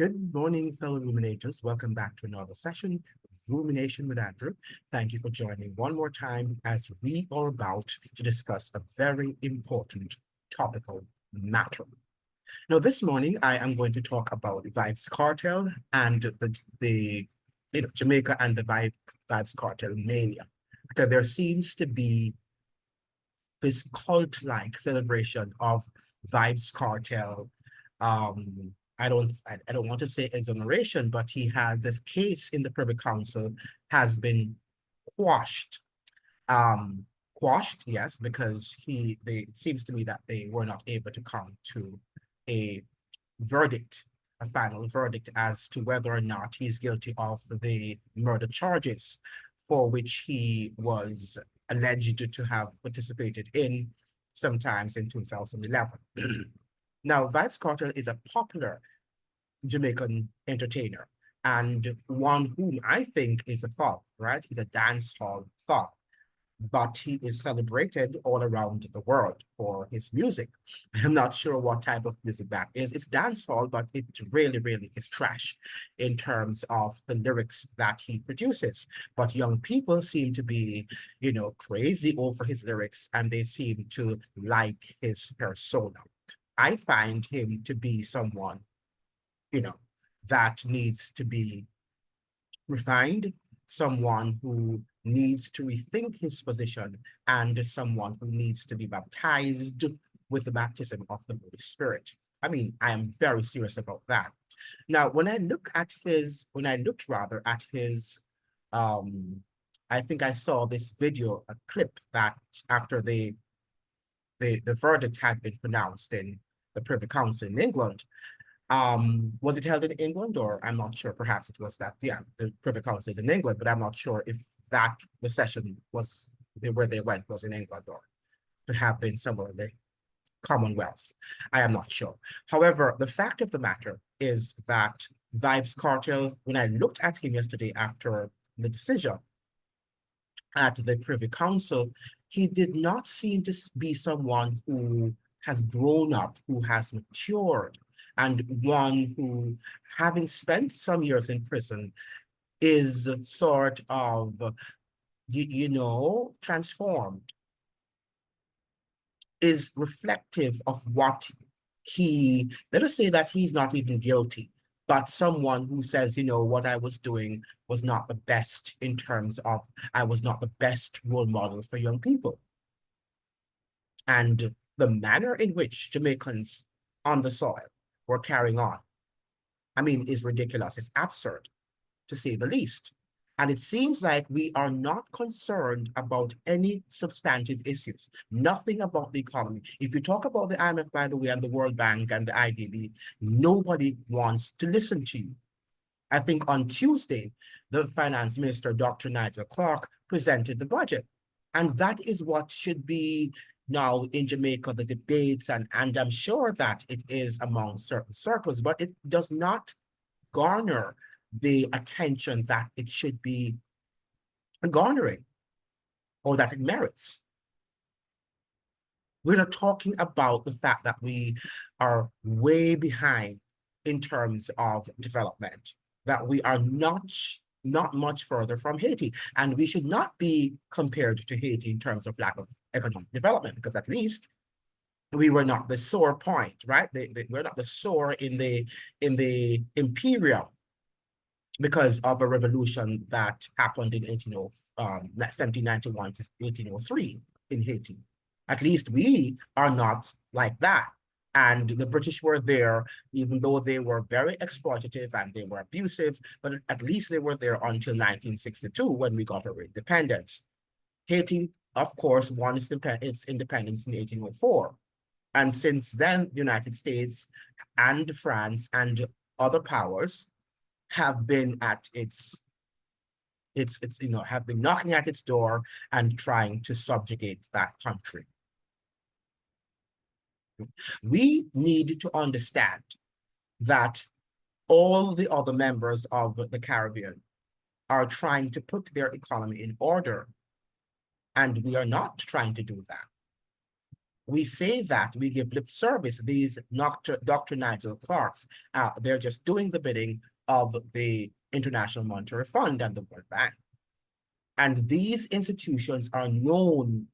Good morning, fellow ruminators. Welcome back to another session, Rumination with Andrew. Thank you for joining one more time as we are about to discuss a very important topical matter. Now, this morning, I am going to talk about the Vibes Cartel and the Jamaica and the Vibes Cartel mania, because there seems to be this cult-like celebration of Vibes Cartel. I don't want to say exoneration, but he had this case in the Privy Council has been quashed. Um, Quashed, yes, because it seems to me that they were not able to come to a verdict, a final verdict as to whether or not he's guilty of the murder charges for which he was alleged to have participated in sometimes in 2011. Now, Vibes Cartel is a popular Jamaican entertainer and one whom I think is a thought, right? He's a dance hall thought, but he is celebrated all around the world for his music. I'm not sure what type of music that is. It's dancehall, but it really, really is trash in terms of the lyrics that he produces. But young people seem to be, crazy over his lyrics and they seem to like his persona. I find him to be someone, you know, that needs to be refined, someone who needs to rethink his position, and someone who needs to be baptized with the baptism of the Holy Spirit. I mean, I am very serious about that. Now, when I looked rather at his, I think I saw this video, a clip that after the verdict had been pronounced in the Privy Council in England, was it held in England, or I'm not sure, perhaps it was that, yeah, the Privy Council is in England, but I'm not sure if the session was where they went was in England or could have been somewhere in the Commonwealth. I am not sure. However, the fact of the matter is that Vibes Cartel, when I looked at him yesterday after the decision at the Privy Council, he did not seem to be someone who has grown up, who has matured, and one who, having spent some years in prison, is sort of, transformed, is reflective of what let us say that he's not even guilty, but someone who says, what I was doing was not the best in terms of, I was not the best role model for young people. And the manner in which Jamaicans on the soil were carrying on, I mean, is ridiculous. It's absurd, to say the least. And it seems like we are not concerned about any substantive issues, nothing about the economy. If you talk about the IMF, by the way, and the World Bank and the IDB, nobody wants to listen to you. I think on Tuesday, the finance minister, Dr. Nigel Clark, presented the budget. And that is what should be now in Jamaica, the debates, and I'm sure that it is among certain circles, but it does not garner the attention that it should be garnering or that it merits. We're not talking about the fact that we are way behind in terms of development, that we are not much further from Haiti. And we should not be compared to Haiti in terms of lack of economic development, because at least we were not the sore point, right? We're not the sore in the imperial because of a revolution that happened in 1791 to 1803 in Haiti. At least we are not like that. And the British were there, even though they were very exploitative and they were abusive, but at least they were there until 1962 when we got our independence. Haiti, of course, won its independence in 1804. And since then, the United States and France and other powers have been at have been knocking at its door and trying to subjugate that country. We need to understand that all the other members of the Caribbean are trying to put their economy in order, and we are not trying to do that. We say that, we give lip service, these Dr. Nigel Clarks, they're just doing the bidding of the International Monetary Fund and the World Bank. And these institutions are known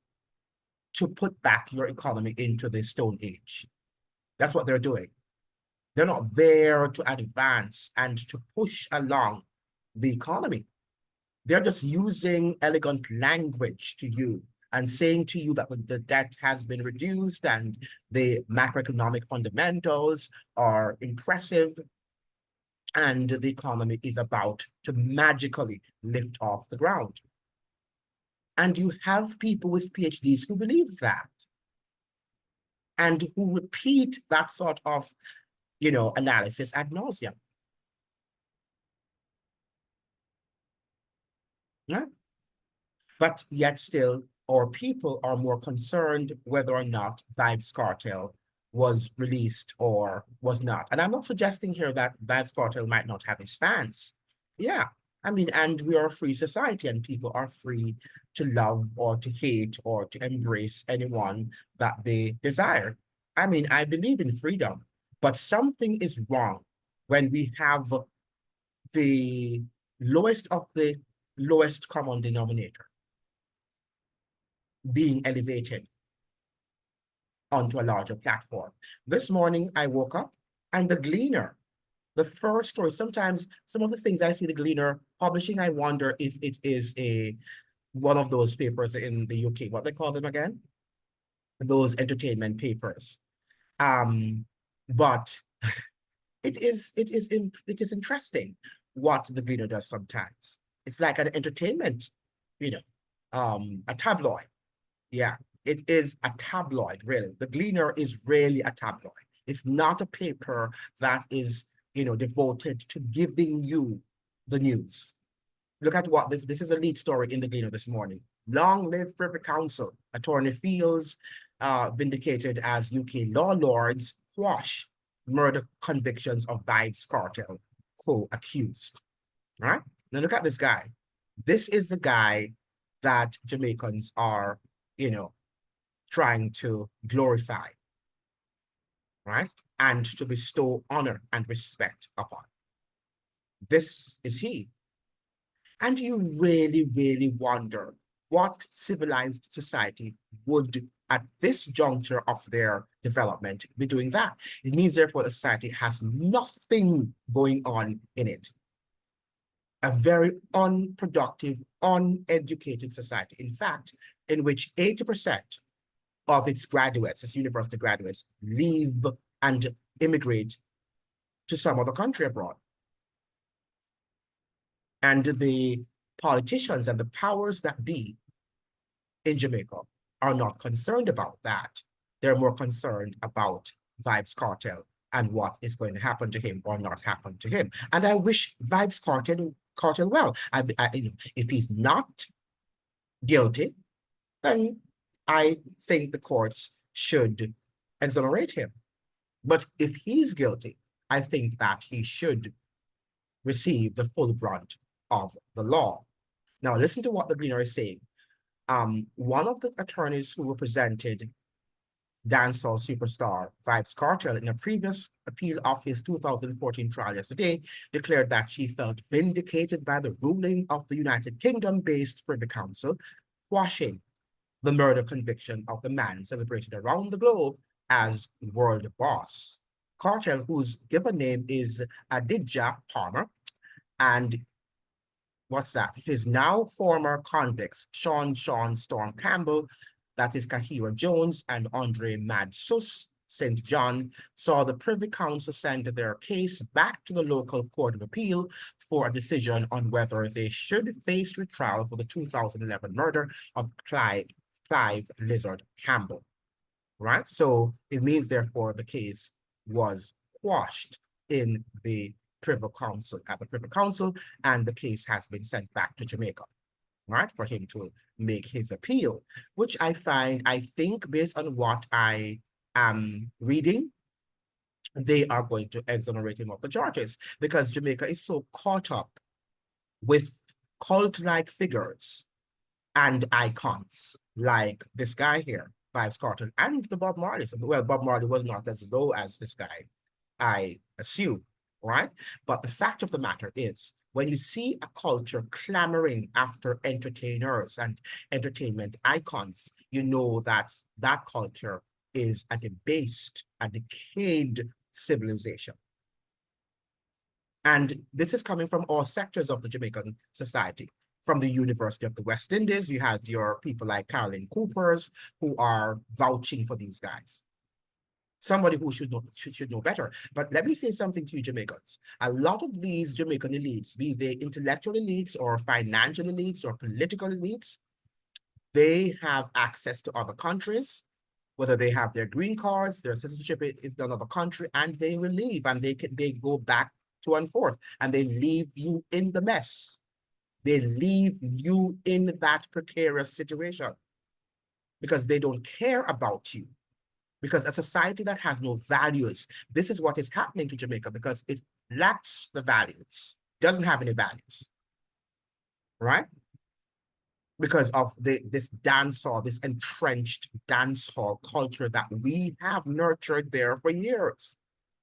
to put back your economy into the Stone Age. That's what they're doing. They're not there to advance and to push along the economy. They're just using elegant language to you and saying to you that the debt has been reduced and the macroeconomic fundamentals are impressive and the economy is about to magically lift off the ground. And you have people with PhDs who believe that and who repeat that sort of, analysis ad nauseum. Yeah? But yet still, our people are more concerned whether or not VYBZ Cartel was released or was not. And I'm not suggesting here that VYBZ Cartel might not have its fans. Yeah, I mean, and we are a free society and people are free to love or to hate or to embrace anyone that they desire. I mean, I believe in freedom, but something is wrong when we have the lowest of the lowest common denominator being elevated onto a larger platform. This morning, I woke up and the Gleaner, the first story, sometimes some of the things I see the Gleaner publishing, I wonder if it is one of those papers in the UK, what they call them again? Those entertainment papers. But it is interesting what the Gleaner does sometimes. It's like an entertainment, a tabloid. Yeah, it is a tabloid, really. The Gleaner is really a tabloid. It's not a paper that is, devoted to giving you the news. Look at what this is a lead story in the Gleaner this morning. Long live Privy Council. Attorney Fields, vindicated as UK law lords quash murder convictions of VYBZ Cartel co-accused. All right? Now look at this guy. This is the guy that Jamaicans are, trying to glorify, right? And to bestow honor and respect upon. This is he. And you really, really wonder what civilized society would, at this juncture of their development, be doing that. It means, therefore, the society has nothing going on in it. A very unproductive, uneducated society. In fact, in which 80% of its graduates, its university graduates, leave and immigrate to some other country abroad. And the politicians and the powers that be in Jamaica are not concerned about that. They're more concerned about VYBZ Cartel and what is going to happen to him or not happen to him. And I wish VYBZ Cartel well. If he's not guilty, then I think the courts should exonerate him. But if he's guilty, I think that he should receive the full brunt of the law. Now, listen to what the Gleaner is saying. One of the attorneys who represented dancehall superstar VYBZ Cartel in a previous appeal of his 2014 trial yesterday declared that she felt vindicated by the ruling of the United Kingdom-based Privy Council, quashing the murder conviction of the man celebrated around the globe as world boss. Cartel, whose given name is Adidja Palmer, and what's that? His now former convicts, Sean Storm Campbell, that is Kahira Jones, and Andre Madsus St. John, saw the Privy Council send their case back to the local Court of Appeal for a decision on whether they should face retrial for the 2011 murder of Clive Lizard Campbell. Right? So it means, therefore, the case was quashed in the Privy Council, at the Privy Council, and the case has been sent back to Jamaica, right, for him to make his appeal, which I think, based on what I am reading, they are going to exonerate him of the charges because Jamaica is so caught up with cult-like figures and icons like this guy here, Vybz Kartel and the Bob Marley. Well, Bob Marley was not as low as this guy, I assume, right? But the fact of the matter is, when you see a culture clamoring after entertainers and entertainment icons, you know that that culture is a debased, a decayed civilization. And this is coming from all sectors of the Jamaican society. From the University of the West Indies, you had your people like Caroline Coopers who are vouching for these guys. Somebody who should know better. But let me say something to you, Jamaicans. A lot of these Jamaican elites, be they intellectual elites or financial elites or political elites, they have access to other countries, whether they have their green cards, their citizenship is in another country, and they will leave and they go back to and forth, and they leave you in the mess. They leave you in that precarious situation because they don't care about you. Because a society that has no values, this is what is happening to Jamaica because it lacks the values, doesn't have any values, right? Because of this dancehall, this entrenched dancehall culture that we have nurtured there for years.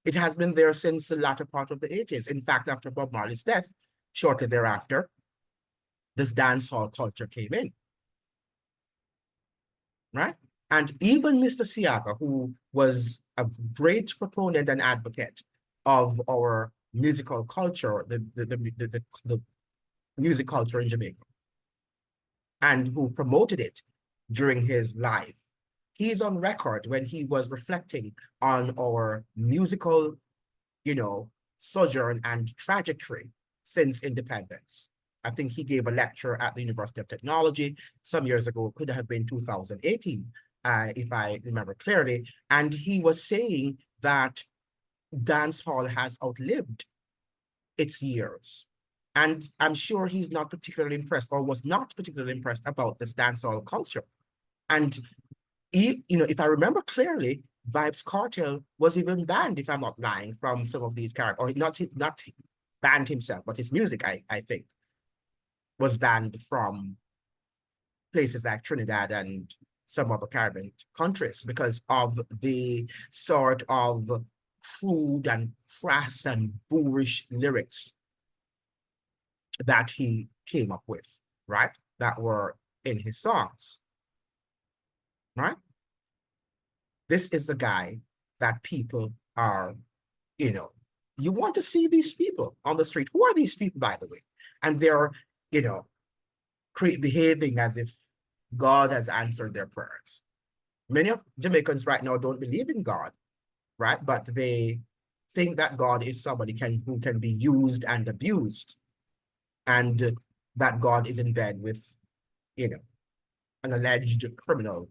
It has been there since the latter part of the 80s. In fact, after Bob Marley's death, shortly thereafter, this dancehall culture came in, right? And even Mr. Siaga, who was a great proponent and advocate of our musical culture, the music culture in Jamaica, and who promoted it during his life, he is on record when he was reflecting on our musical, sojourn and trajectory since independence. I think he gave a lecture at the University of Technology some years ago, could have been 2018, if I remember clearly. And he was saying that dancehall has outlived its years. And I'm sure he's not particularly impressed or was not particularly impressed about this dancehall culture. And if I remember clearly, Vybz Kartel was even banned, if I'm not lying, from some of these characters, or not banned himself, but his music, I think, was banned from places like Trinidad and some other Caribbean countries because of the sort of crude and crass and boorish lyrics that he came up with, right? That were in his songs, right? This is the guy that people are, you want to see these people on the street. Who are these people, by the way? And they're, behaving as if God has answered their prayers. Many of Jamaicans right now don't believe in God, right? But they think that God is somebody who can be used and abused, and that God is in bed with, an alleged criminal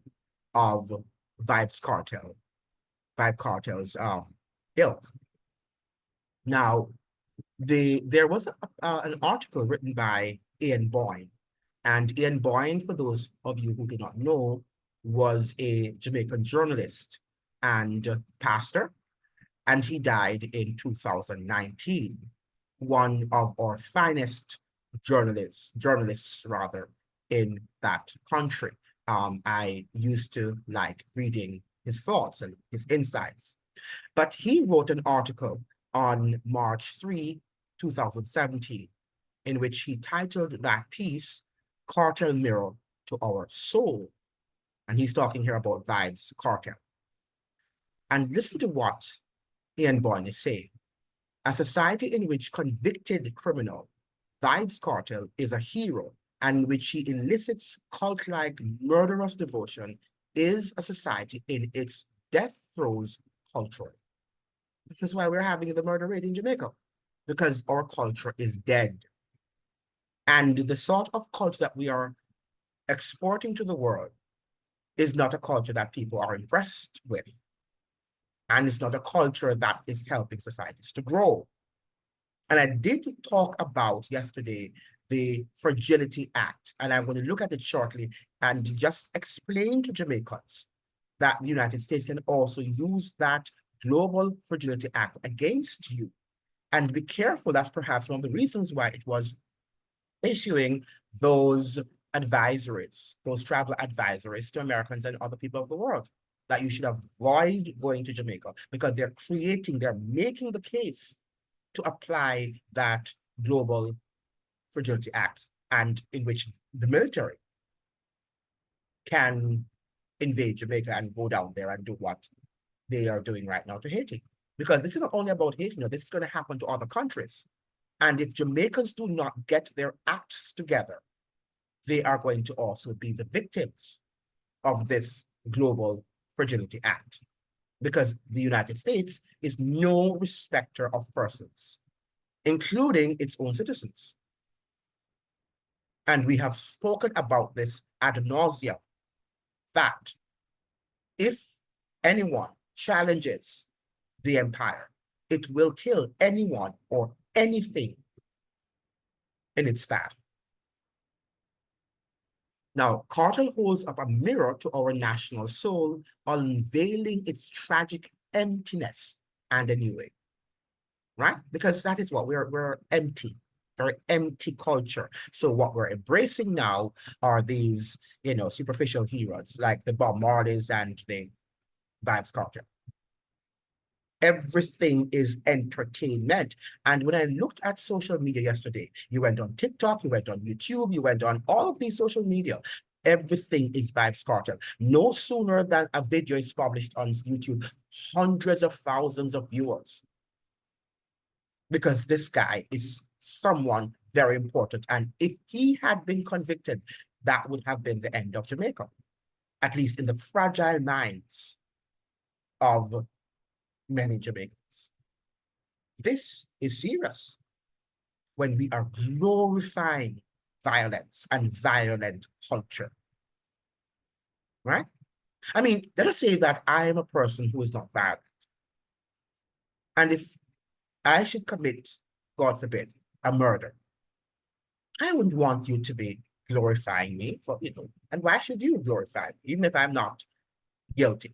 of Vybz Kartel's ilk. Now, there was an article written by Ian Boyne, and Ian Boyne, for those of you who do not know, was a Jamaican journalist and pastor, and he died in 2019. One of our finest journalists rather, in that country. I used to like reading his thoughts and his insights. But he wrote an article on March 3, 2017, in which he titled that piece, Cartel Mirror to Our Soul. And he's talking here about Vybz Kartel. And listen to what Ian Boyne is saying. A society in which convicted criminal Vybz Kartel is a hero and in which he elicits cult-like murderous devotion is a society in its death throes culturally. This is why we're having the murder rate in Jamaica, because our culture is dead. And the sort of culture that we are exporting to the world is not a culture that people are impressed with. And it's not a culture that is helping societies to grow. And I did talk about yesterday the Fragility Act, and I'm going to look at it shortly and just explain to Jamaicans that the United States can also use that Global Fragility Act against you. And be careful, that's perhaps one of the reasons why it was issuing those advisories, those travel advisories to Americans and other people of the world, that you should avoid going to Jamaica because they're making the case to apply that global Fragility Act, and in which the military can invade Jamaica and go down there and do what they are doing right now to Haiti. Because this is not only about Haiti, this is going to happen to other countries. And if Jamaicans do not get their acts together, they are going to also be the victims of this global Fragility Act. Because the United States is no respecter of persons, including its own citizens. And we have spoken about this ad nauseum, that if anyone challenges the empire, it will kill anyone or anything in its path. Now, Cartel holds up a mirror to our national soul, unveiling its tragic emptiness and a new way, right? Because that is what we're empty, very empty culture. So what we're embracing now are these, superficial heroes like the Bob Marleys and the VYBZ Cartel. Everything is entertainment. And when I looked at social media yesterday, you went on TikTok, you went on YouTube, you went on all of these social media. Everything is VYBZ Cartel. No sooner than a video is published on YouTube, hundreds of thousands of viewers. Because this guy is someone very important. And if he had been convicted, that would have been the end of Jamaica, at least in the fragile minds of many Jamaicans. This is serious when we are glorifying violence and violent culture, right? I mean, let us say that I am a person who is not violent. And if I should commit, God forbid, a murder, I wouldn't want you to be glorifying me for, and why should you glorify me, even if I'm not guilty?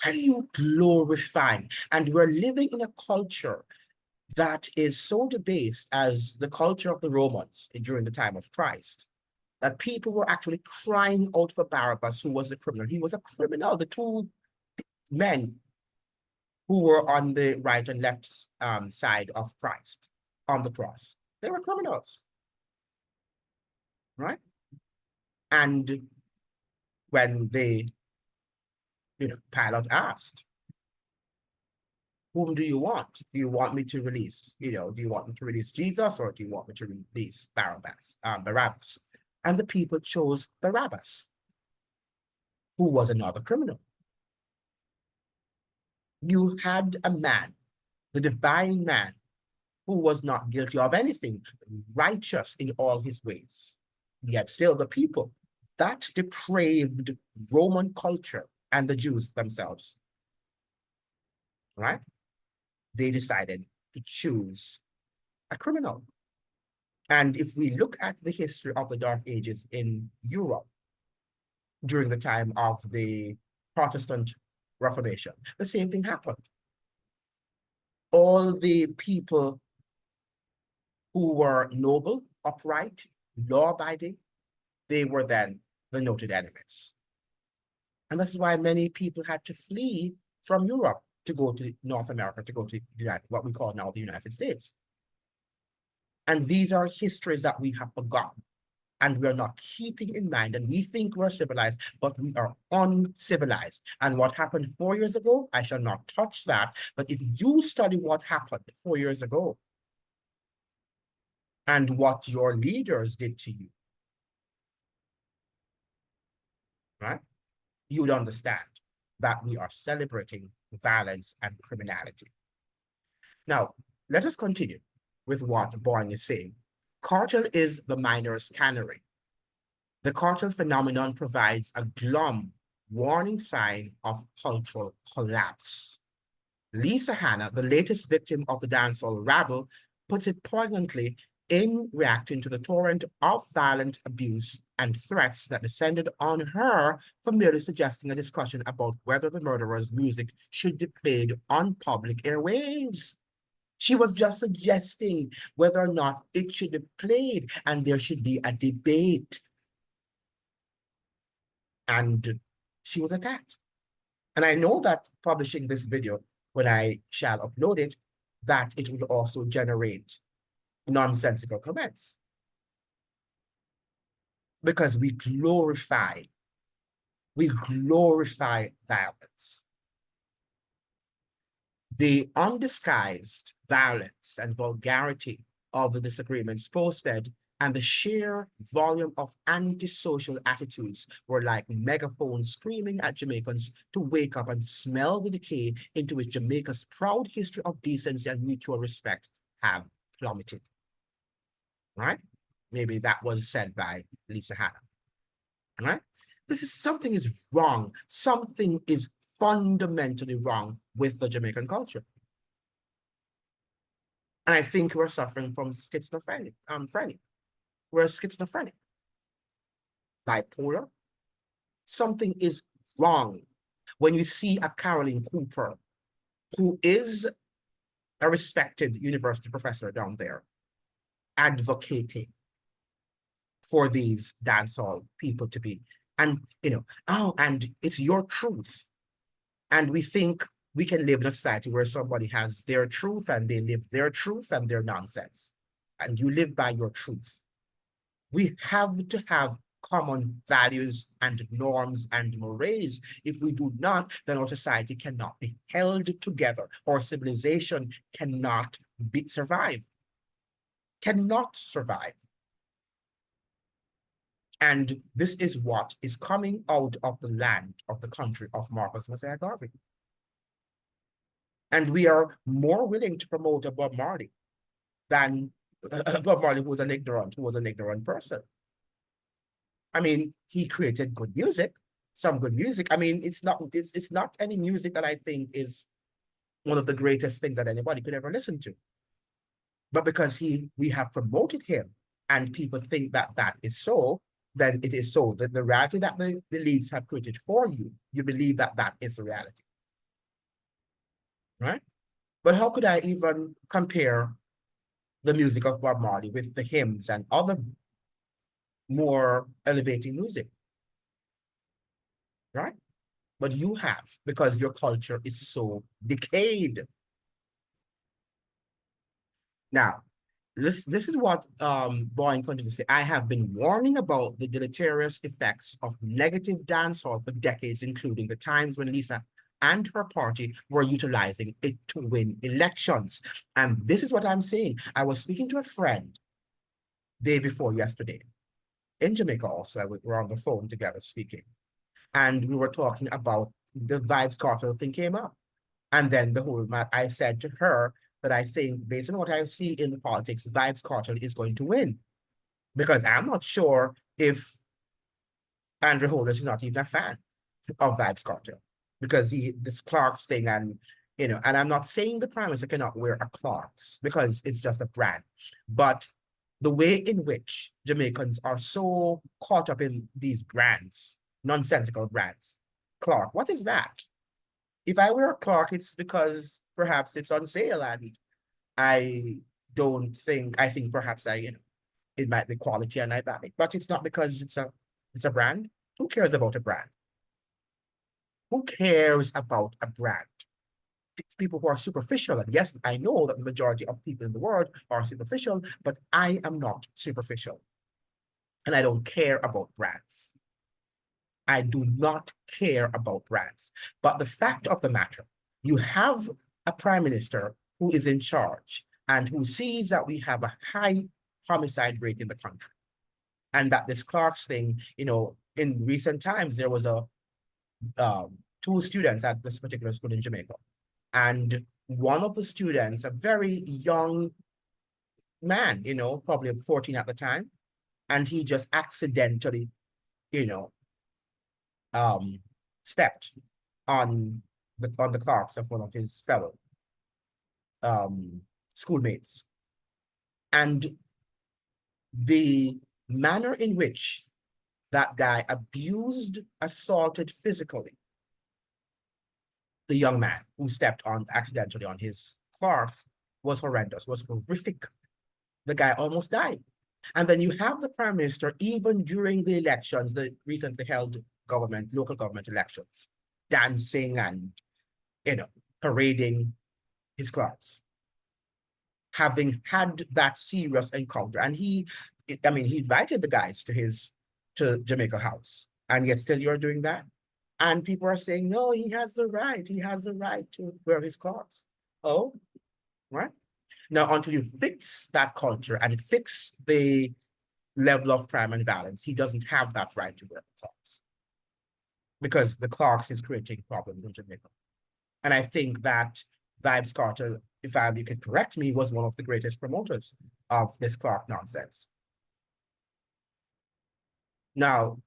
Why are you glorifying? And we're living in a culture that is so debased as the culture of the Romans during the time of Christ, that people were actually crying out for Barabbas, who was a criminal. He was a criminal. The two men who were on the right and left side of Christ on the cross, they were criminals, right? And when they, Pilate asked, whom do you want? Do you want me to release, do you want me to release Jesus, or do you want me to release Barabbas? And the people chose Barabbas, who was another criminal. You had a man, the divine man, who was not guilty of anything, righteous in all his ways. Yet still the people, that depraved Roman culture and the Jews themselves, right? They decided to choose a criminal. And if we look at the history of the Dark Ages in Europe during the time of the Protestant Reformation, the same thing happened. All the people who were noble, upright, law-abiding, they were then the noted enemies. And that's why many people had to flee from Europe to go to North America, to go to what we call now the United States. And these are histories that we have forgotten and we're not keeping in mind. And we think we're civilized, but we are uncivilized. And what happened 4 years ago, I shall not touch that. But if you study what happened 4 years ago and what your leaders did to you, right, you would understand that we are celebrating violence and criminality. Now, let us continue with what Bourne is saying. Cartel is the miner's cannery. The cartel phenomenon provides a glum warning sign of cultural collapse. Lisa Hanna, the latest victim of the dancehall rabble, puts it poignantly in reacting to the torrent of violent abuse and threats that descended on her for merely suggesting a discussion about whether the murderer's music should be played on public airwaves. She was just suggesting whether or not it should be played, and there should be a debate and she was attacked. And I know that publishing this video, when I shall upload it, that it will also generate nonsensical comments. Because we glorify violence. The undisguised violence and vulgarity of the disagreements posted and the sheer volume of antisocial attitudes were like megaphones screaming at Jamaicans to wake up and smell the decay into which Jamaica's proud history of decency and mutual respect have plummeted. Right? Maybe that was said by Lisa Hanna. Right? Something is wrong. Something is fundamentally wrong with the Jamaican culture. And I think we're suffering from schizophrenic. We're schizophrenic, bipolar. Something is wrong. When you see a Caroline Cooper, who is a respected university professor down there, advocating for these dancehall people to be, and and it's your truth. And we think we can live in a society where somebody has their truth and they live their truth and their nonsense. And you live by your truth. We have to have common values and norms and mores. If we do not, then our society cannot be held together. Our civilization cannot survive. Cannot survive. And this is what is coming out of the land of the country of Marcus Messiah Garvey. And we are more willing to promote a Bob Marley than Bob Marley, who was an ignorant person. I mean, he created good music, some good music. I mean, it's not any music that I think is one of the greatest things that anybody could ever listen to. But because we have promoted him and people think that that is so, then it is so. That the reality that the elites have created for you, you believe that that is the reality. Right? But how could I even compare the music of Bob Marley with the hymns and other more elevating music? Right? But you have, because your culture is so decayed. Now, this is what Boyne continues to say. I have been warning about the deleterious effects of negative dancehall for decades, including the times when Lisa and her party were utilizing it to win elections. And this is what I'm saying. I was speaking to a friend day before yesterday in Jamaica also. We were on the phone together speaking. And we were talking about the Vybz Cartel thing came up. And then the whole matter, I said to her that I think, based on what I see in the politics, Vybz Cartel is going to win. Because I'm not sure if Andrew Holness is not even a fan of Vybz Cartel. Because this Clarks thing, and and I'm not saying the Prime Minister cannot wear a Clarks because it's just a brand. But the way in which Jamaicans are so caught up in these brands, nonsensical brands. Clark, what is that? If I wear a Clark, it's because perhaps it's on sale and I think perhaps it might be quality and I buy it, but it's not because it's a brand. Who cares about a brand? Who cares about a brand? It's people who are superficial. And yes, I know that the majority of people in the world are superficial, but I am not superficial. And I don't care about brands. I do not care about brands. But the fact of the matter, you have a prime minister who is in charge and who sees that we have a high homicide rate in the country. And that this Clarks thing, in recent times, there was two students at this particular school in Jamaica. And one of the students, a very young man, probably 14 at the time, and he just accidentally, stepped on the Clarks of one of his fellow schoolmates. And the manner in which that guy abused, assaulted physically the young man who stepped accidentally on his Clarks was horrendous, was horrific. The guy almost died. And then you have the prime minister, even during the elections, the recently held local government elections, dancing and, parading his clocks, having had that serious encounter. And he invited the guys to Jamaica House, and yet still you're doing that. And people are saying, no, he has the right to wear his clothes. Oh, right. Now, until you fix that culture and fix the level of crime and violence, he doesn't have that right to wear the clothes, because the clocks is creating problems in Jamaica. And I think that VYBZ Cartel, if you can correct me, was one of the greatest promoters of this clock nonsense. Now,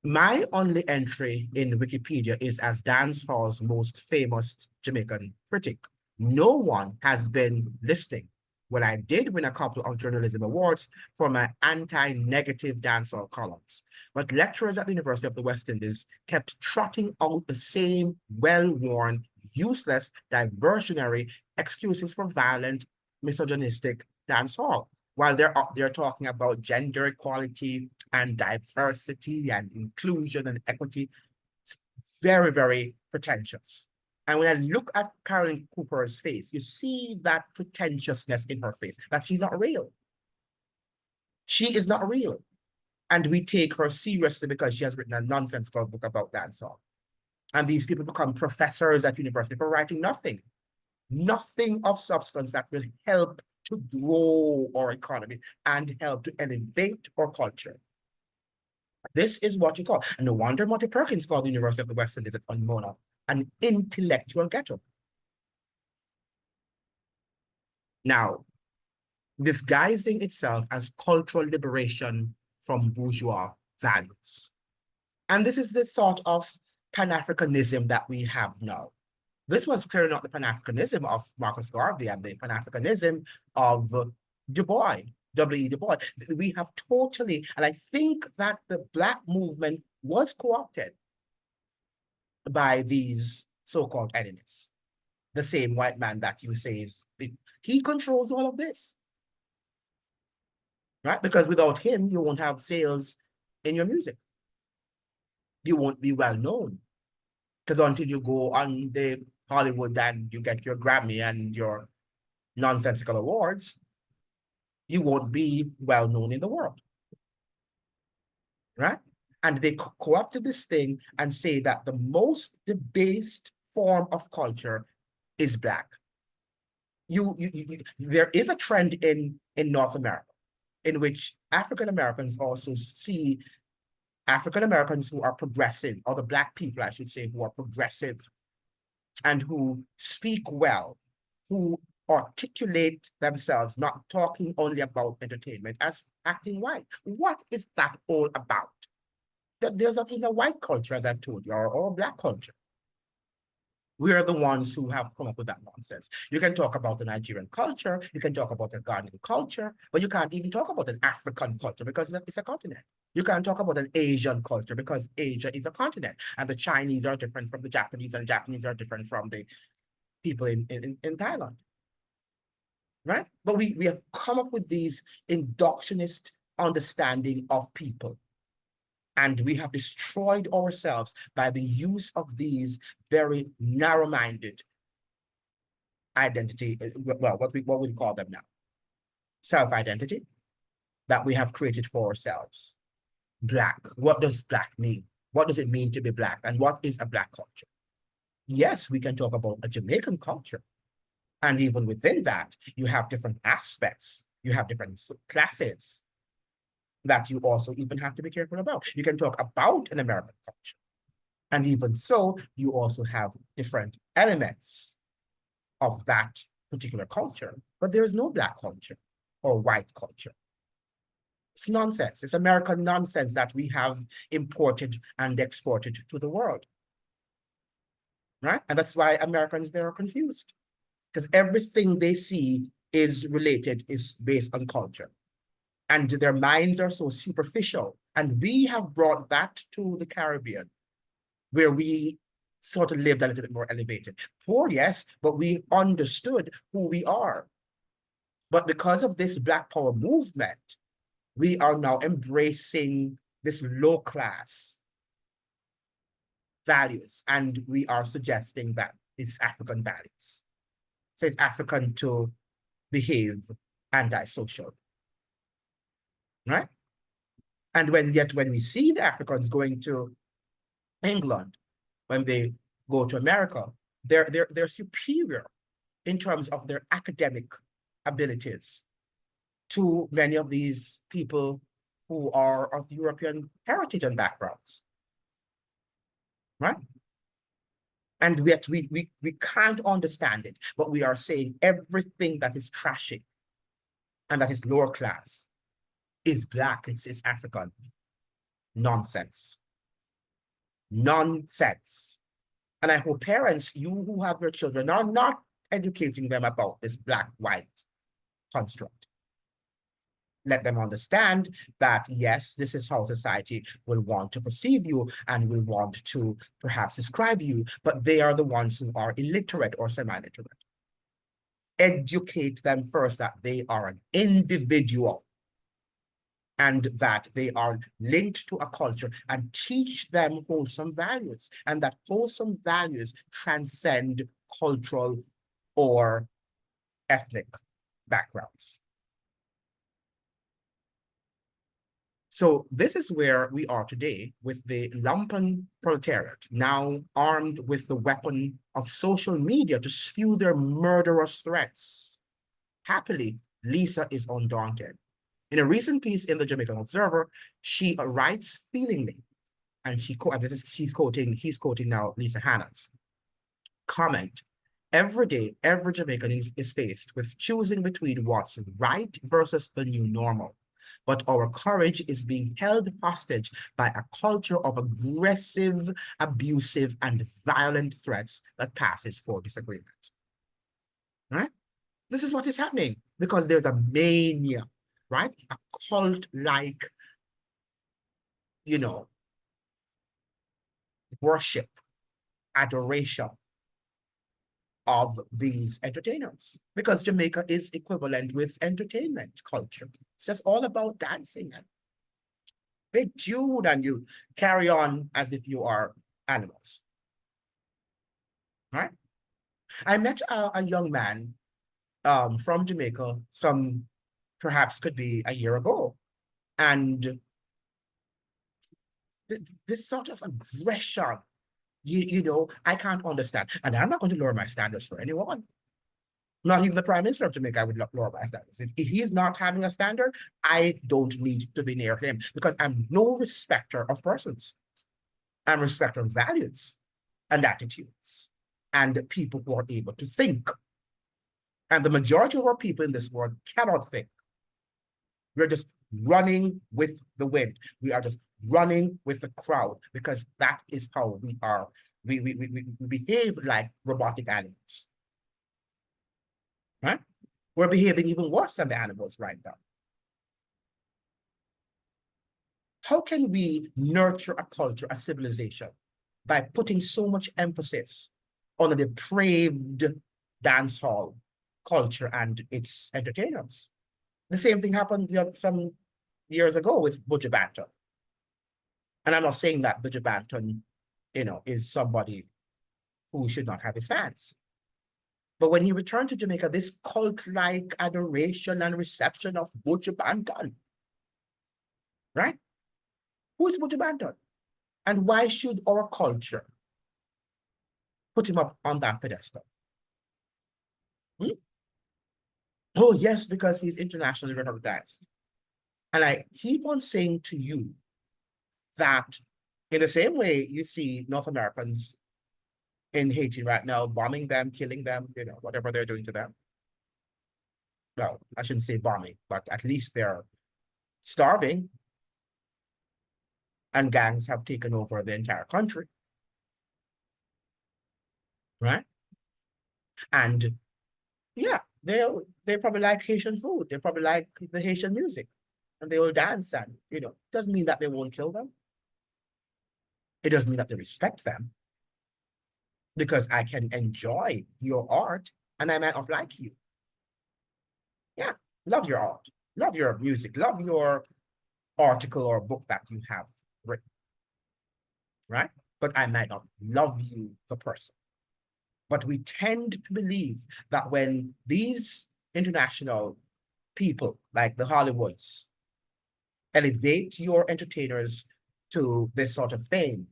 my only entry in Wikipedia is as dancehall's most famous Jamaican critic. No one has been listening. Well, I did win a couple of journalism awards for my anti-negative dancehall columns, but lecturers at the University of the West Indies kept trotting out the same well-worn, useless, diversionary excuses for violent, misogynistic dancehall, while they're up there talking about gender equality and diversity and inclusion and equity. It's very, very pretentious. And when I look at Carolyn Cooper's face, you see that pretentiousness in her face, that she's not real. She is not real. And we take her seriously because she has written a nonsensical book about dancehall. And these people become professors at university for writing nothing of substance that will help to grow our economy and help to elevate our culture. This is what you call, and no wonder Monty Perkins called the University of the West Indies at Unmona an intellectual ghetto. Now, disguising itself as cultural liberation from bourgeois values. And this is the sort of Pan-Africanism that we have now. This was clearly not the Pan-Africanism of Marcus Garvey and the Pan-Africanism of Du Bois, W.E. Du Bois. We have totally, and I think that the Black movement was co-opted by these so-called enemies. The same white man that you say he controls all of this, right? Because without him, you won't have sales in your music. You won't be well known. Because until you go on the Hollywood and you get your Grammy and your nonsensical awards, you won't be well known in the world, right? And they co-opted this thing and say that the most debased form of culture is Black. There is a trend in North America in which African Americans also see African Americans who are progressive, or the Black people, I should say, who are progressive and who speak well, who articulate themselves, not talking only about entertainment, as acting white. What is that all about? There's not even a white culture, as I've told you, or a Black culture. We are the ones who have come up with that nonsense. You can talk about the Nigerian culture, you can talk about the Ghanaian culture, but you can't even talk about an African culture because it's a continent. You can't talk about an Asian culture because Asia is a continent, and the Chinese are different from the Japanese, and Japanese are different from the people in Thailand, right? But we have come up with these inductionist understanding of people. And we have destroyed ourselves by the use of these very narrow-minded identity, well, what we call them now, self-identity, that we have created for ourselves. Black, what does Black mean? What does it mean to be Black? And what is a Black culture? Yes, we can talk about a Jamaican culture. And even within that, you have different aspects. You have different classes that you also even have to be careful about. You can talk about an American culture. And even so, you also have different elements of that particular culture, but there is no Black culture or white culture. It's nonsense. It's American nonsense that we have imported and exported to the world, right? And that's why Americans, they are confused, because everything they see is based on culture. And their minds are so superficial. And we have brought that to the Caribbean, where we sort of lived a little bit more elevated. Poor, yes, but we understood who we are. But because of this Black Power movement, we are now embracing this low class values, and we are suggesting that it's African values. So it's African to behave antisocial, right? And yet when we see the Africans going to England, when they go to America, they're superior in terms of their academic abilities to many of these people who are of European heritage and backgrounds, right? And yet we can't understand it, but we are saying everything that is trashy and that is lower class is black, it's African. Nonsense. Nonsense. And I hope parents, you who have your children, are not educating them about this black-white construct. Let them understand that, yes, this is how society will want to perceive you and will want to perhaps describe you, but they are the ones who are illiterate or semi-literate. Educate them first that they are an individual and that they are linked to a culture, and teach them wholesome values, and that wholesome values transcend cultural or ethnic backgrounds. So this is where we are today, with the lumpen proletariat now armed with the weapon of social media to spew their murderous threats. Happily, Lisa is undaunted. In a recent piece in the Jamaican Observer, she writes feelingly, and he's quoting now Lisa Hanna's comment. Every day, every Jamaican is faced with choosing between what's right versus the new normal. But our courage is being held hostage by a culture of aggressive, abusive, and violent threats that passes for disagreement. Right? This is what is happening because there's a mania, right? A cult-like, worship, adoration of these entertainers, because Jamaica is equivalent with entertainment culture. It's just all about dancing and big tune, and you carry on as if you are animals, right? I met a young man from Jamaica, perhaps could be a year ago, and this sort of aggression, I can't understand. And I'm not going to lower my standards for anyone. Not even the Prime Minister of Jamaica would lower my standards. If he's not having a standard, I don't need to be near him, because I'm no respecter of persons. I'm a respecter of values and attitudes and people who are able to think. And the majority of our people in this world cannot think. We're just running with the wind. We are just running with the crowd, because that is how we are. We behave like robotic animals, right? We're behaving even worse than the animals right now. How can we nurture a culture, a civilization, by putting so much emphasis on a depraved dancehall culture and its entertainers? The same thing happened some years ago with Buju Banton. And I'm not saying that Buju Banton, is somebody who should not have his fans. But when he returned to Jamaica, this cult-like adoration and reception of Buju Banton, right? Who is Buju Banton? And why should our culture put him up on that pedestal? Hmm? Oh, yes, because he's internationally recognized. And I keep on saying to you that in the same way you see North Americans in Haiti right now, bombing them, killing them, whatever they're doing to them. Well, I shouldn't say bombing, but at least they're starving, and gangs have taken over the entire country, right? And yeah, they probably like Haitian food. They probably like the Haitian music, and they will dance, and doesn't mean that they won't kill them. It doesn't mean that they respect them, because I can enjoy your art and I might not like you. Yeah, love your art, love your music, love your article or book that you have written, right? but I might not love you, the person. But we tend to believe that when these international people, like the Hollywoods, elevate your entertainers to this sort of fame,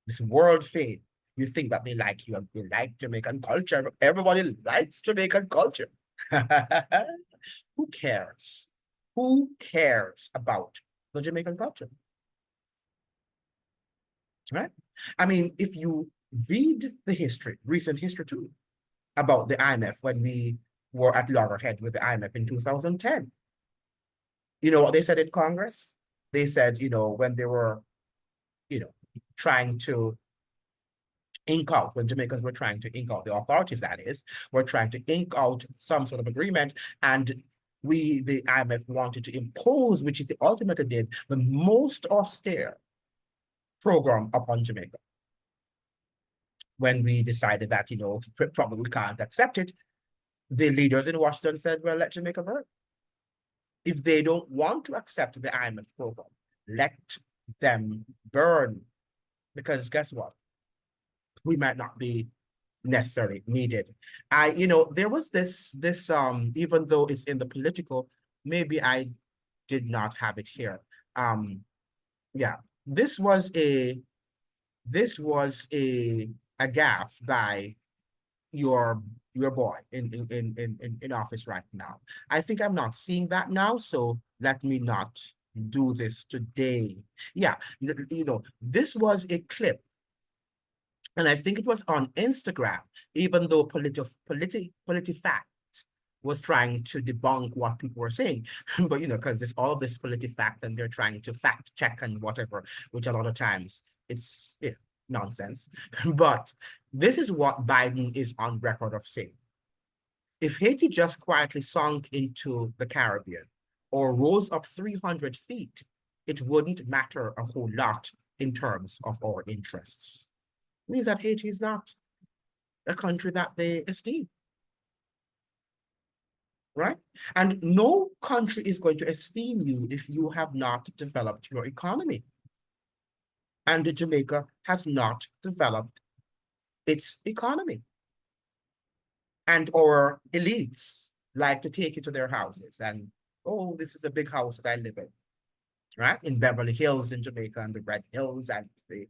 this world fame, you think that they like you and they like Jamaican culture. Everybody likes Jamaican culture. Who cares? Who cares about the Jamaican culture? Right? I mean, if you read the history, recent history too, about the IMF when we were at loggerheads with the IMF in 2010, you know what they said in Congress? They said, when they were, you know, trying to ink out, when Jamaicans were trying to ink out, the authorities that is, were trying to ink out some sort of agreement, and the IMF wanted to impose, which it ultimately did, the most austere program upon Jamaica. When we decided that, probably we can't accept it, the leaders in Washington said, well, let Jamaica burn. If they don't want to accept the IMF program, let them burn. Because guess what? We might not be necessarily needed. There was this, even though it's in the political, maybe I did not have it here. Yeah, this was a gaffe by your boy in office right now. I think I'm not seeing that now, so let me not do this today. Yeah, this was a clip, and I think it was on Instagram, even though PolitiFact was trying to debunk what people were saying. But, because there's all of this PolitiFact and they're trying to fact check and whatever, which a lot of times it's nonsense. But this is what Biden is on record of saying. If Haiti just quietly sunk into the Caribbean or rose up 300 feet, it wouldn't matter a whole lot in terms of our interests. It means that Haiti is not a country that they esteem. Right? And no country is going to esteem you if you have not developed your economy. And Jamaica has not developed its economy. And our elites like to take you to their houses and, oh, this is a big house that I live in, right? In Beverly Hills in Jamaica and the Red Hills and the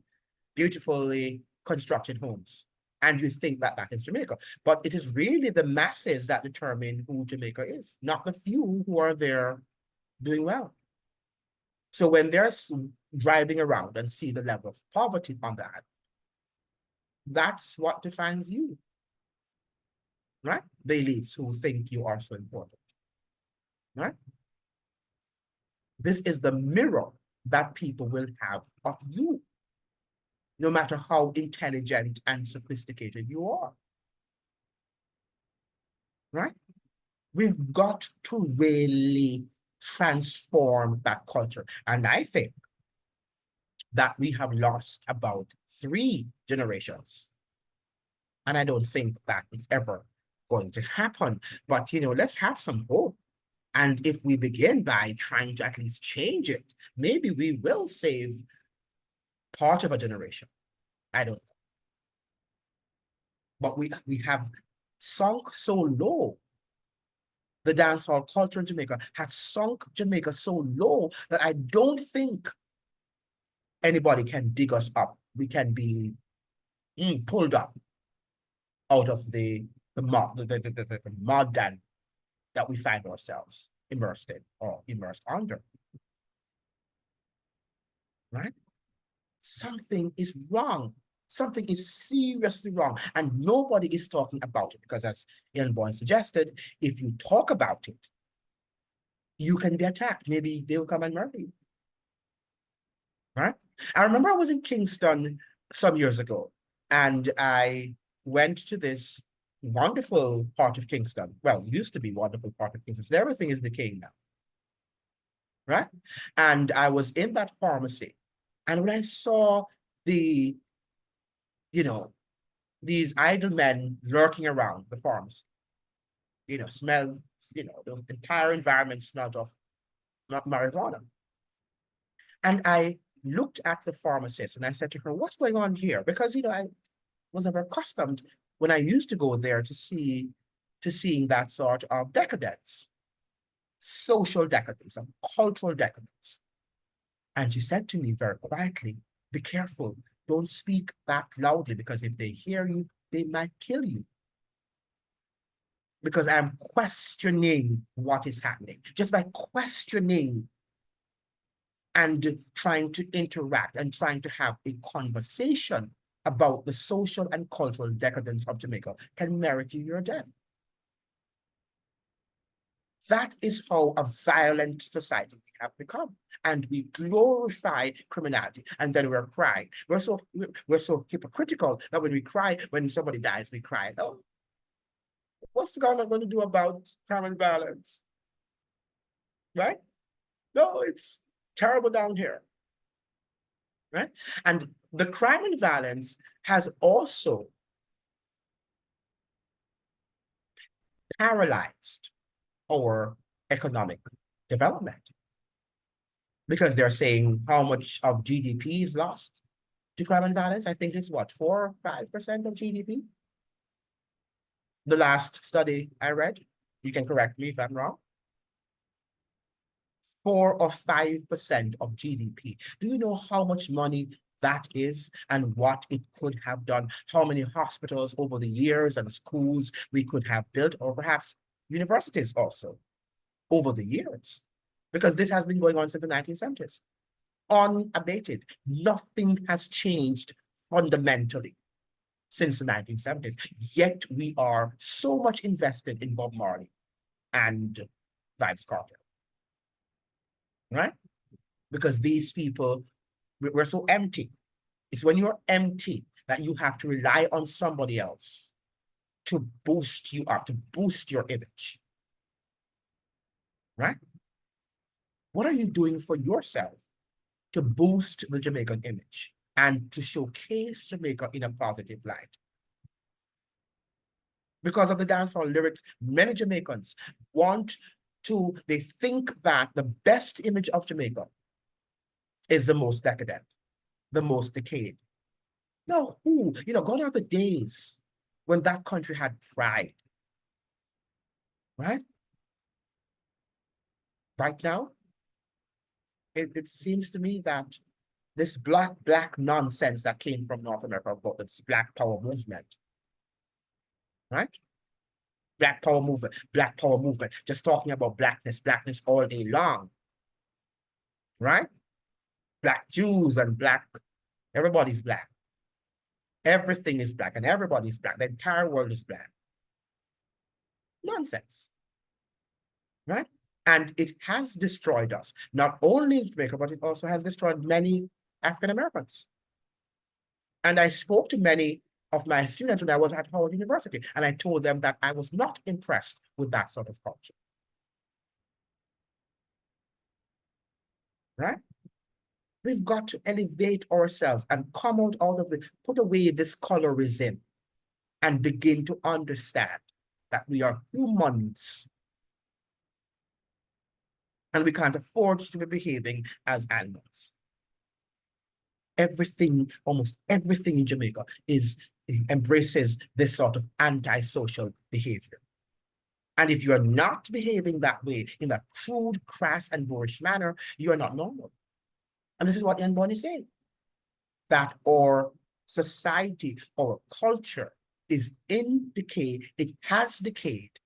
beautifully constructed homes. And you think that that is Jamaica. But it is really the masses that determine who Jamaica is, not the few who are there doing well. So when they're driving around and see the level of poverty on that, that's what defines you, right? The elites who think you are so important, right? This is the mirror that people will have of you, no matter how intelligent and sophisticated you are, right? We've got to really transform that culture. And I think that we have lost about 3 generations. And I don't think that it's ever going to happen. But, let's have some hope. And if we begin by trying to at least change it, maybe we will save part of a generation. I don't know. But we have sunk so low. The dancehall culture in Jamaica has sunk Jamaica so low that I don't think anybody can dig us up. We can be pulled up out of the mud, the mud and that we find ourselves immersed in or immersed under. Right? Something is wrong. Something is seriously wrong, and nobody is talking about it because, as Ian Boyne suggested, if you talk about it, you can be attacked. Maybe they will come and murder you. Right? I remember I was in Kingston some years ago, and I went to this wonderful part of Kingston. Well, it used to be wonderful part of Kingston. So everything is decaying now. Right? And I was in that pharmacy, and when I saw the, these idle men lurking around the pharmacy, smell, the entire environment smelled of marijuana. And I looked at the pharmacist and I said to her, what's going on here? Because, I was never accustomed when I used to go there to seeing that sort of decadence, social decadence, and cultural decadence. And she said to me very quietly, be careful, don't speak that loudly, because if they hear you, they might kill you. Because I'm questioning what is happening. Just by questioning and trying to interact and trying to have a conversation about the social and cultural decadence of Jamaica can merit you your death. That is how a violent society we have become. And we glorify criminality, and then we're crying. We're so hypocritical that when we cry, when somebody dies, we cry. Oh, what's the government going to do about crime and violence? Right? No, it's terrible down here. Right? And the crime and violence has also paralyzed our economic development, because they're saying how much of GDP is lost to crime and violence. I think it's what, 4 or 5% of GDP? The last study I read, you can correct me if I'm wrong, 4 or 5% of GDP. Do you know how much money that is and what it could have done? How many hospitals over the years and schools we could have built, or perhaps universities also over the years? Because this has been going on since the 1970s. Unabated. Nothing has changed fundamentally since the 1970s. Yet we are so much invested in Bob Marley and Vybz Cartel. Right? Because these people, we're so empty. It's when you're empty that you have to rely on somebody else to boost you up, to boost your image. Right? What are you doing for yourself to boost the Jamaican image and to showcase Jamaica in a positive light? Because of the dancehall lyrics, many Jamaicans they think that the best image of Jamaica is the most decadent, the most decayed. No, gone are the days when that country had pride, right? Right now, it seems to me that this black nonsense that came from North America about this Black Power movement, right? Black Power movement, just talking about blackness all day long, right? Black Jews and everybody's black. Everything is black and everybody's black. The entire world is black. Nonsense, right? And it has destroyed us, not only in Jamaica, but it also has destroyed many African Americans. And I spoke to many of my students when I was at Howard University, and I told them that I was not impressed with that sort of culture. Right? We've got to elevate ourselves and come out of put away this colorism and begin to understand that we are humans and we can't afford to be behaving as animals. Almost everything in Jamaica embraces this sort of antisocial behavior. And if you're not behaving that way, in that crude, crass, and boorish manner, you are not normal. And this is what Ian Bourne is saying, that our society, our culture is in decay. It has decayed,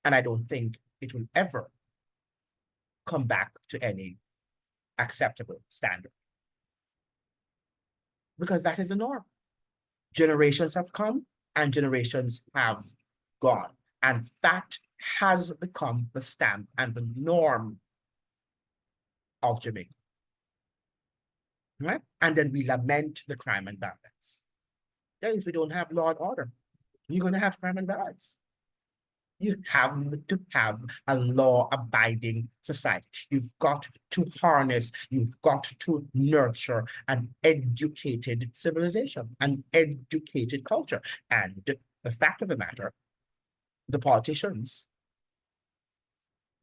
and I don't think it will ever come back to any acceptable standard. Because that is the norm. Generations have come and generations have gone. And that has become the stamp and the norm of Jamaica. Right? And then we lament the crime and violence. Then if we don't have law and order, you're going to have crime and violence. You have to have a law-abiding society. You've got to harness, you've got to nurture an educated civilization, an educated culture. And the fact of the matter, the politicians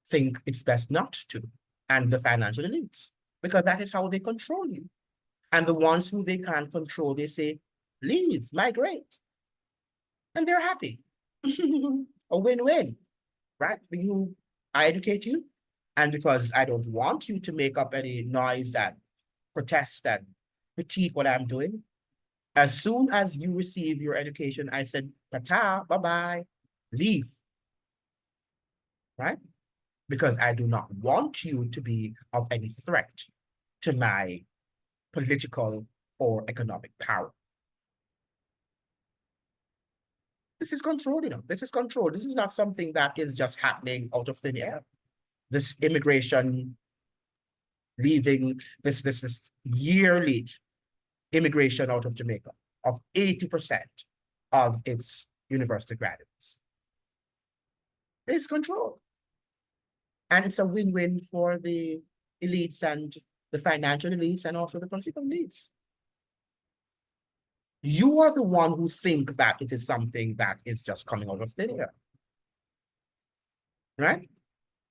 think it's best not to, and the financial elites. because that is how they control you. And the ones who they can't control, they say, leave, migrate. And they're happy. A win-win, right? I educate you, and because I don't want you to make up any noise and protest and critique what I'm doing, as soon as you receive your education, I said, ta-ta, bye-bye, leave, right? Because I do not want you to be of any threat to my political or economic power. This is control, this is control. This is not something that is just happening out of thin air. This immigration leaving, this yearly immigration out of Jamaica of 80% of its university graduates. It's control. And it's a win-win for the elites and the financial elites and also the political elites. You are the one who think that it is something that is just coming out of thin air, right?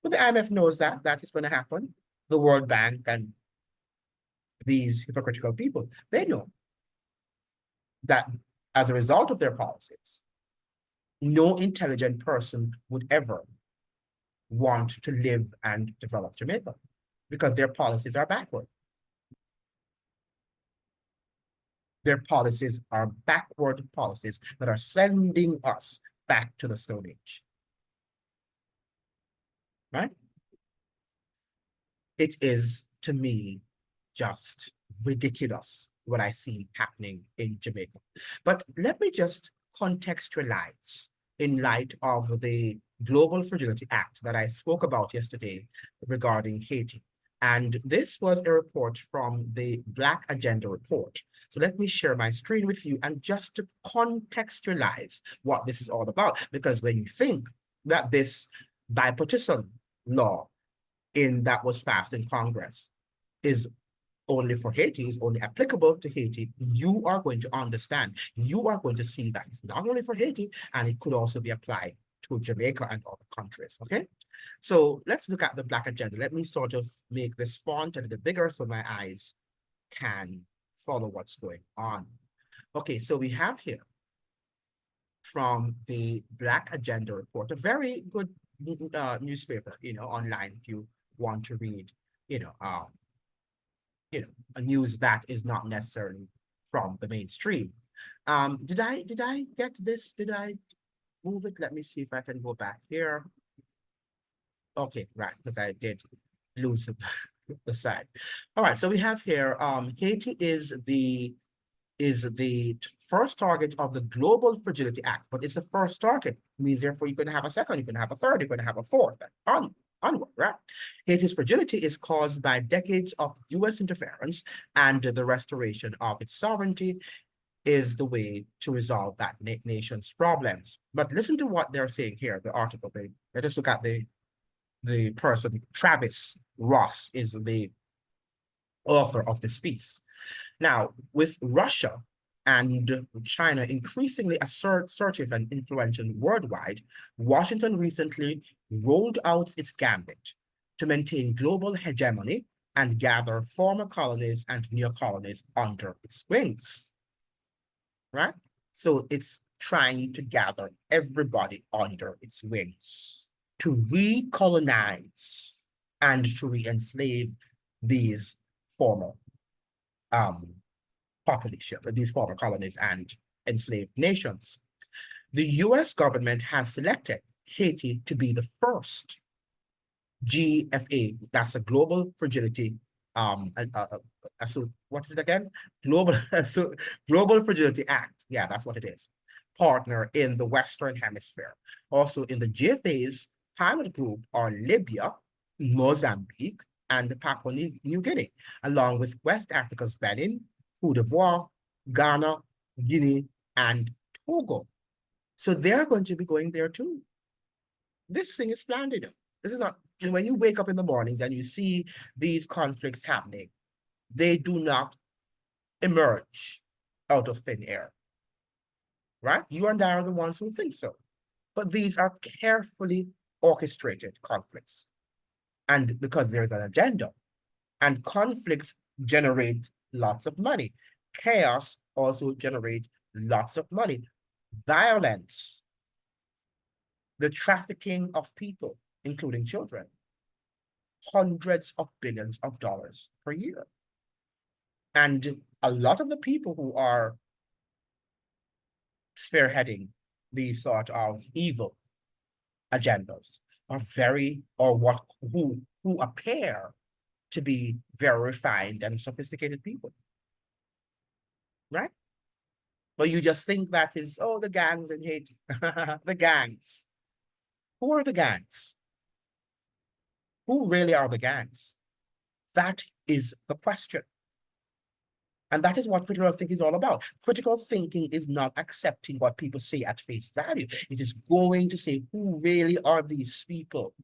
But the IMF knows that is going to happen. The World Bank and these hypocritical people, they know that as a result of their policies, no intelligent person would ever want to live and develop Jamaica because their policies are backward. Their policies are backward policies that are sending us back to the Stone Age. Right? It is, to me, just ridiculous what I see happening in Jamaica. But let me just contextualize in light of the Global Fragility Act that I spoke about yesterday regarding Haiti. And this was a report from the Black Agenda report. So let me share my screen with you and just to contextualize what this is all about. Because when you think that this bipartisan law that was passed in Congress is only for Haiti, is only applicable to Haiti, you are going to understand, you are going to see that it's not only for Haiti, and it could also be applied to Jamaica and other countries, okay? So let's look at the Black Agenda. Let me sort of make this font a little bigger so my eyes can follow what's going on. Okay, so we have here from the Black Agenda report, a very good newspaper, online if you want to read, a news that is not necessarily from the mainstream. Did I get this? Did I move it? Let me see if I can go back here. Okay, right, because I did lose the side. All right, so we have here, Haiti is the first target of the Global Fragility Act, but it's the first target. It means therefore you're going to have a second, you're going to have a third, you're going to have a fourth, onward, right? Haiti's fragility is caused by decades of US interference, and the restoration of its sovereignty is the way to resolve that nation's problems. But listen to what they're saying here, the article. Let us look at the person. Travis Ross is the author of this piece. Now, with Russia and China increasingly assertive and influential worldwide, Washington recently rolled out its gambit to maintain global hegemony and gather former colonies and new colonies under its wings, right? So it's trying to gather everybody under its wings to recolonize and to re-enslave these former population, these former colonies and enslaved nations. The US government has selected Haiti to be the first GFA, that's a Global Fragility, so what is it again? Global Fragility Act, yeah, that's what it is, partner in the Western Hemisphere. Also in the GFA's pilot group are Libya, Mozambique, and Papua New Guinea, along with West Africa's Benin, Cote d'Ivoire, Ghana, Guinea, and Togo. So they're going to be going there too. This thing is planned, This is not, when you wake up in the mornings and you see these conflicts happening, they do not emerge out of thin air, right? You and I are the ones who think so. But these are carefully orchestrated conflicts. And because there's an agenda, And conflicts generate lots of money. Chaos also generates lots of money. Violence, the trafficking of people, including children, hundreds of billions of dollars per year. And a lot of the people who are spearheading these sort of evil agendas are very, or what, who appear to be very refined and sophisticated people, right? But you just think that is, oh, the gangs in Haiti. The gangs. Who are the gangs? Who really are the gangs? That is the question. And that is what critical thinking is all about. Critical thinking is not accepting what people say at face value. It is going to say, who really are these people?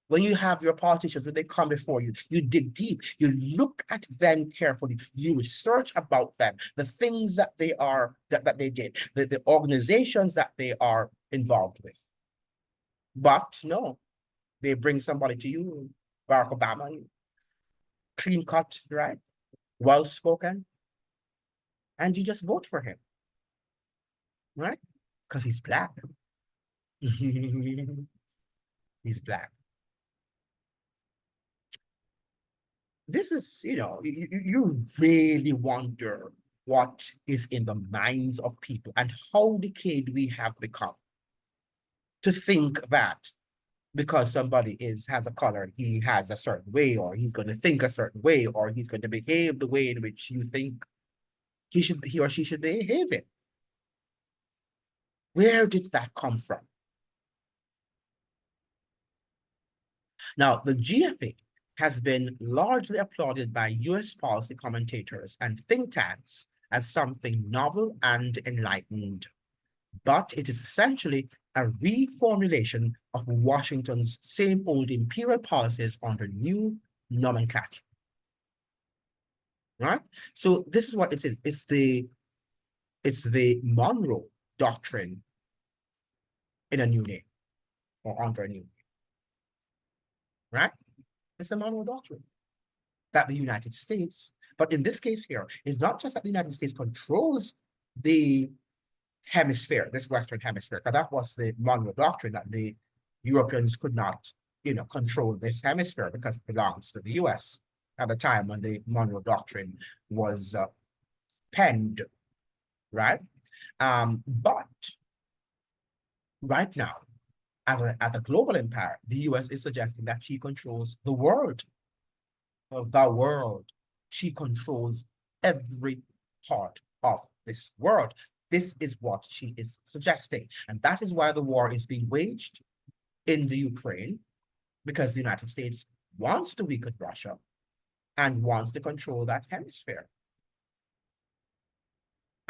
When you have your politicians, when they come before you, you dig deep, you look at them carefully, you research about them, the things that they are, that they did, the organizations that they are involved with. But no, they bring somebody to you, Barack Obama, clean cut, right? Well spoken, and you just vote for him, right? Because he's black. He's black. This is, you really wonder what is in the minds of people and how decayed we have become to think that because somebody has a color, he has a certain way, or he's going to think a certain way, or he's going to behave the way in which you think he or she should behave it. Where did that come from? Now, the GFA has been largely applauded by US policy commentators and think tanks as something novel and enlightened, but it is essentially a reformulation of Washington's same old imperial policies under new nomenclature. Right? So this is what it is. It's the Monro Doctrine in a new name, or under a new name. Right? It's the Monroe Doctrine that the United States, but in this case here, it's not just that the United States controls the hemisphere, this Western hemisphere, because that was the Monroe Doctrine, that the Europeans could not, control this hemisphere because it belongs to the US at the time when the Monroe Doctrine was penned, right? But right now, as a global empire, the US is suggesting that she controls the world. Of the world. She controls every part of this world. This is what she is suggesting. And that is why the war is being waged in the Ukraine, because the United States wants to weaken Russia and wants to control that hemisphere.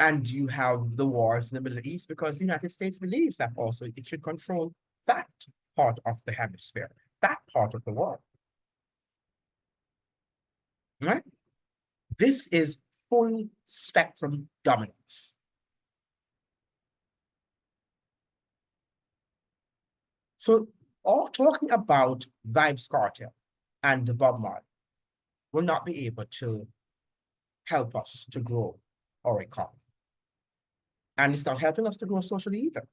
And you have the wars in the Middle East because the United States believes that also it should control that part of the hemisphere, that part of the world. Right? This is full spectrum dominance. So all talking about Vybz Cartel and the Bob Marley will not be able to help us to grow our economy. And it's not helping us to grow socially either.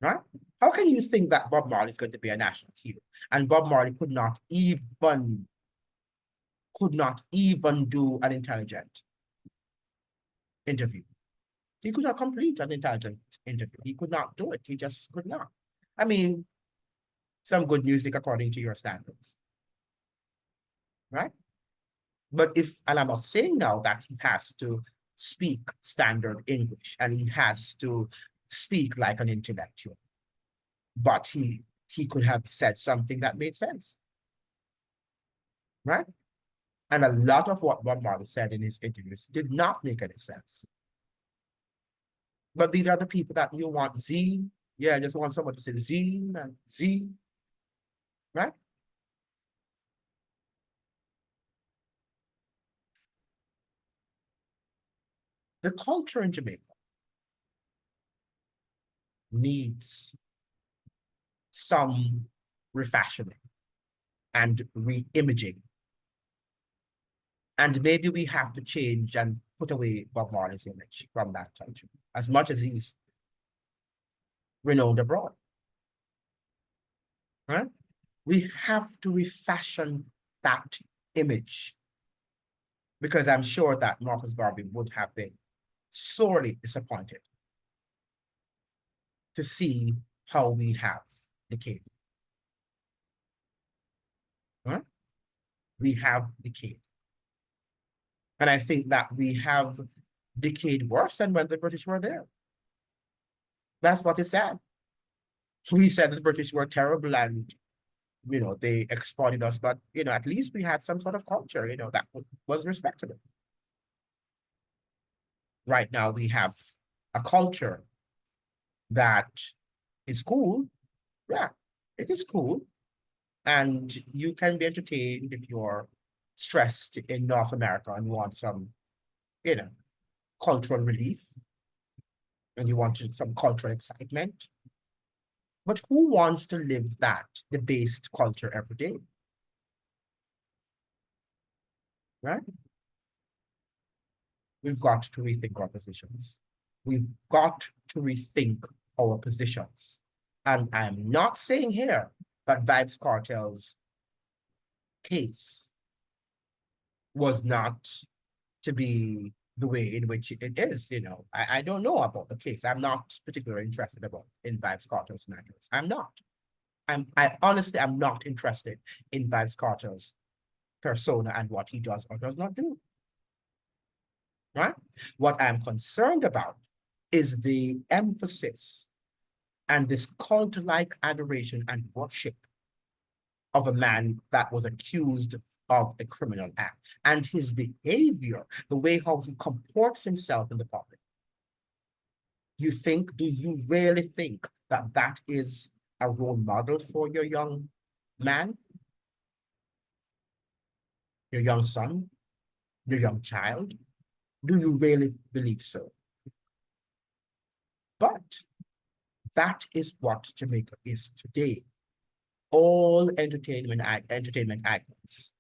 Right? How can you think that Bob Marley is going to be a national hero? And Bob Marley could not even do an intelligent interview. He could not complete an intelligent interview. He could not do it. He just could not. I mean, some good music according to your standards, right? But and I'm not saying now that he has to speak standard English and he has to speak like an intellectual, but he could have said something that made sense, right? And a lot of what Bob Marley said in his interviews did not make any sense. But these are the people that you want. Z, yeah, I just want someone to say Z and Z, right? The culture in Jamaica needs some refashioning. and re-imaging. And maybe we have to change and put away Bob Marley's image from that country, as much as he's renowned abroad. Right? We have to refashion that image, because I'm sure that Marcus Garvey would have been sorely disappointed to see how we have decayed. Right? We have decayed. And I think that we have decayed worse than when the British were there. That's what is sad. We said the British were terrible and, they exploited us, but, at least we had some sort of culture, that was respectable. Right now, we have a culture that is cool. Yeah, it is cool. And you can be entertained if you're stressed in North America and want some, cultural relief, and you want some cultural excitement. But who wants to live that debased culture every day? Right? We've got to rethink our positions. We've got to rethink our positions. And I'm not saying here that Vybz Kartel's case was not to be the way in which it is. I don't know about the case. I'm not particularly interested in Vybz Kartel's matters. I'm not. I honestly am not interested in Vybz Kartel's persona and what he does or does not do. Right? What I'm concerned about is the emphasis and this cult-like adoration and worship of a man that was accused of a criminal act, and his behavior, the way how he comports himself in the public. Do you really think that that is a role model for your young man, your young son, your young child? Do you really believe so? But that is what Jamaica is today. All entertainment icons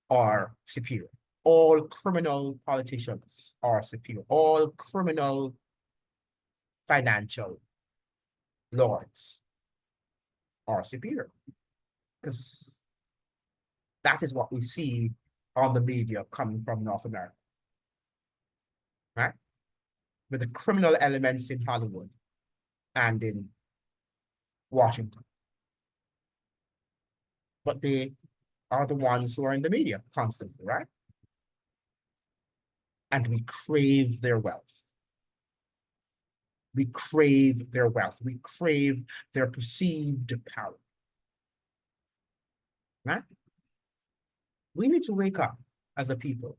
are superior. All criminal politicians are superior. All criminal financial lords are superior. Because that is what we see on the media coming from North America. Right? With the criminal elements in Hollywood and in Washington. But they are the ones who are in the media constantly, right? And we crave their wealth. We crave their wealth. We crave their perceived power. Right? We need to wake up as a people.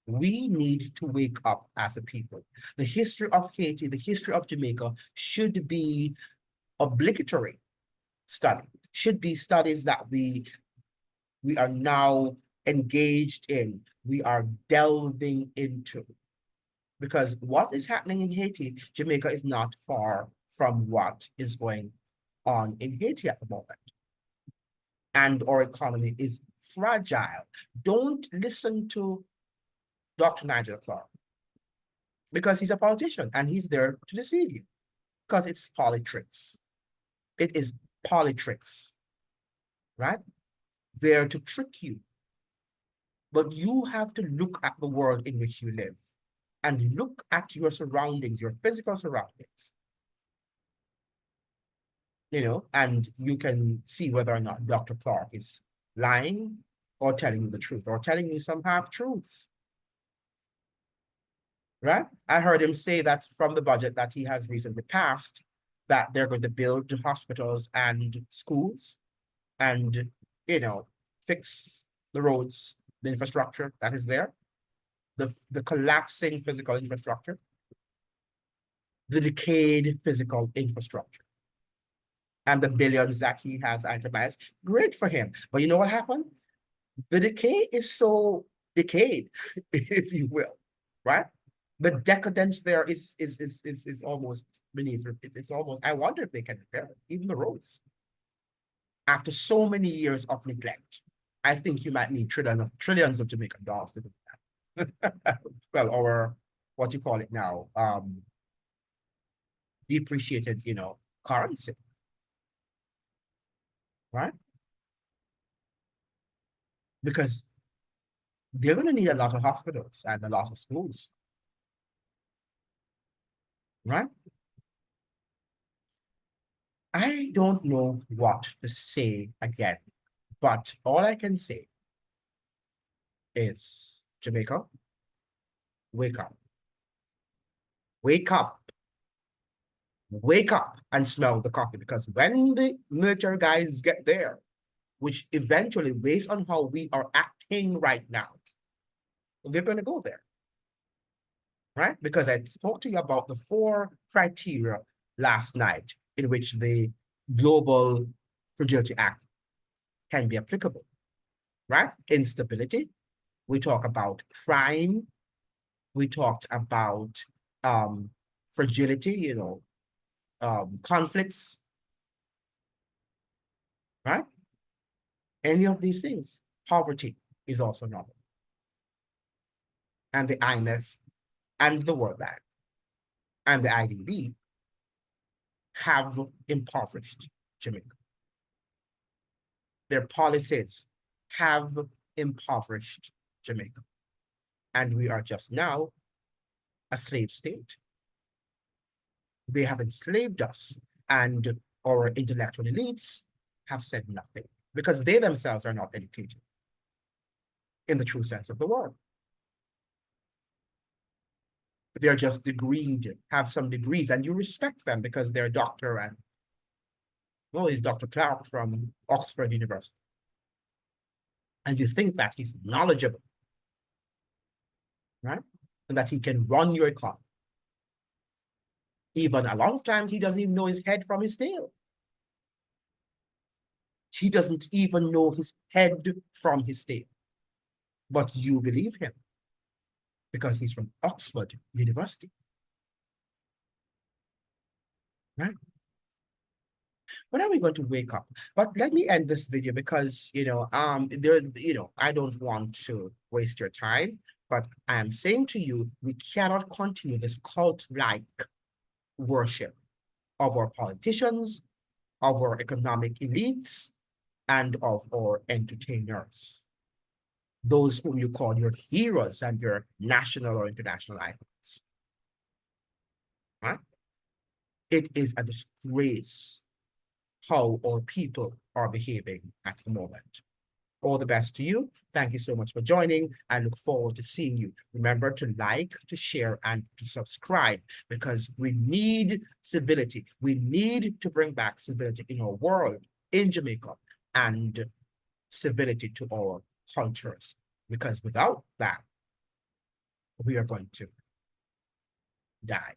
We need to wake up as a people. The history of Haiti, the history of Jamaica should be obligatory study, should be studies that we are now engaged in, we are delving into. Because what is happening in Haiti, Jamaica is not far from what is going on in Haiti at the moment. And our economy is fragile. Don't listen to Dr. Nigel Clark, because he's a politician and he's there to deceive you, because it's politics. It is politics, right? There to trick you. But you have to look at the world in which you live and look at your surroundings, your physical surroundings. And you can see whether or not Dr. Clark is lying or telling you the truth or telling you some half-truths. Right? I heard him say that from the budget that he has recently passed, that they're going to build hospitals and schools and, fix the roads, the infrastructure that is there, the collapsing physical infrastructure, the decayed physical infrastructure, and the billions that he has itemized. Great for him. But you know what happened? The decay is so decayed, if you will, right? The decadence there is almost beneath. It's almost, I wonder if they can repair it, even the roads. after so many years of neglect, I think you might need trillions of Jamaican dollars to do that. Well, or what you call it now, depreciated, currency, right? Because they're going to need a lot of hospitals and a lot of schools, right? I don't know what to say again, but all I can say is Jamaica, wake up, wake up, wake up and smell the coffee, because when the military guys get there, which eventually, based on how we are acting right now, they're going to go there, right? Because I spoke to you about the 4 criteria last night in which the Global Fragility Act can be applicable, right? Instability. We talk about crime. We talked about fragility, conflicts, right? Any of these things. Poverty is also another. And the IMF and the World Bank and the IDB have impoverished Jamaica. Their policies have impoverished Jamaica. And we are just now a slave state. They have enslaved us, and our intellectual elites have said nothing because they themselves are not educated in the true sense of the word. They're just degreed, have some degrees, and you respect them because they're doctor and, well, he's Dr. Clark from Oxford University. And you think that he's knowledgeable, right? And that he can run your economy. Even a lot of times he doesn't even know his head from his tail. He doesn't even know his head from his tail. But you believe him because he's from Oxford University, right? When are we going to wake up? But let me end this video because, I don't want to waste your time, but I am saying to you, we cannot continue this cult-like worship of our politicians, of our economic elites, and of our entertainers. Those whom you call your heroes and your national or international icons. Right? It is a disgrace how our people are behaving at the moment. All the best to you. Thank you so much for joining. I look forward to seeing you. Remember to like, to share, and to subscribe because we need civility. We need to bring back civility in our world, in Jamaica, and civility to our cultures. Because without that, we are going to die.